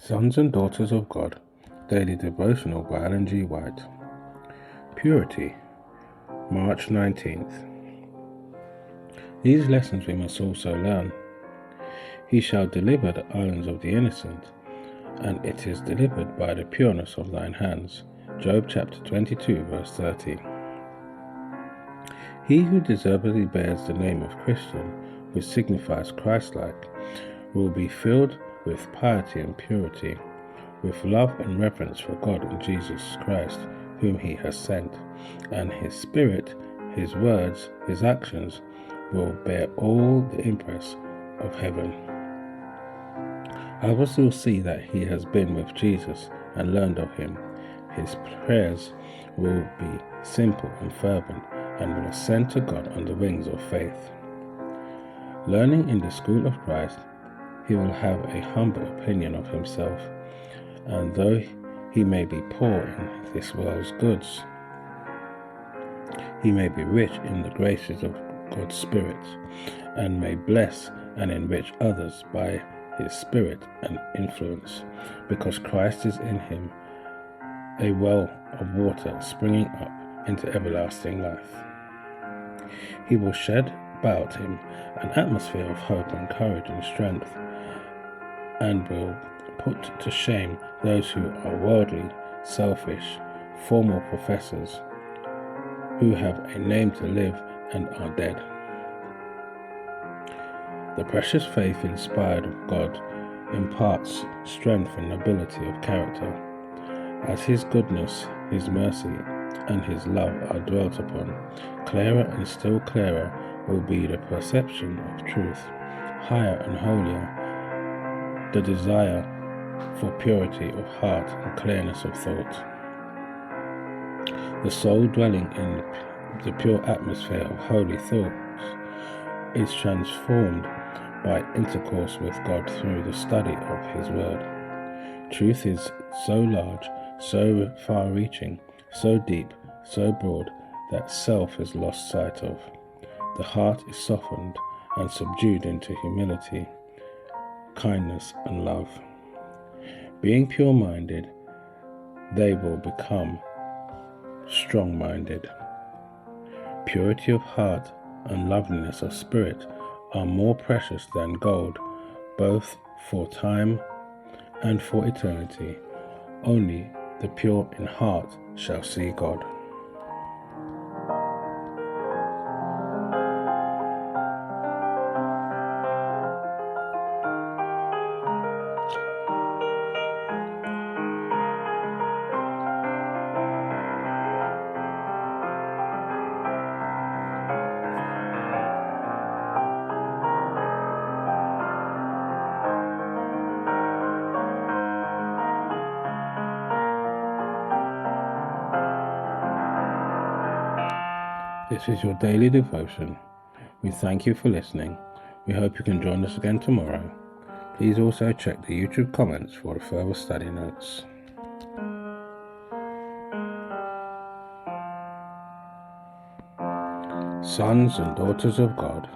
Sons and Daughters of God, Daily Devotional by Ellen G. White. Purity, March 19th. These lessons we must also learn. He shall deliver the islands of the innocent, and it is delivered by the pureness of thine hands. Job chapter 22, verse 30. He who deservedly bears the name of Christian, which signifies Christlike, will be filled with piety and purity, with love and reverence for God and Jesus Christ, whom he has sent, and his spirit, his words, his actions will bear all the impress of heaven. Others will see that he has been with Jesus and learned of him. His prayers will be simple and fervent, and will ascend to God on the wings of faith. Learning in the school of Christ, he will have a humble opinion of himself, and though he may be poor in this world's goods, he may be rich in the graces of God's Spirit, and may bless and enrich others by his Spirit and influence, because Christ is in him, a well of water springing up into everlasting life. He will shed about him an atmosphere of hope and courage and strength, and will put to shame those who are worldly, selfish, formal professors, who have a name to live and are dead. The precious faith inspired of God imparts strength and nobility of character, as his goodness, his mercy, and his love are dwelt upon. Clearer and still clearer will be the perception of truth, higher and holier the desire for purity of heart and clearness of thought. The soul dwelling in the pure atmosphere of holy thoughts is transformed by intercourse with God through the study of his word. Truth is so large, so far-reaching, so deep, so broad, that self is lost sight of. The heart is softened and subdued into humility, kindness, and love. Being pure-minded, they will become strong-minded. Purity of heart and loveliness of spirit are more precious than gold, both for time and for eternity. Only the pure in heart shall see God. This is your daily devotion. We thank you for listening. We hope you can join us again tomorrow. Please also check the YouTube comments for the further study notes. Sons and Daughters of God.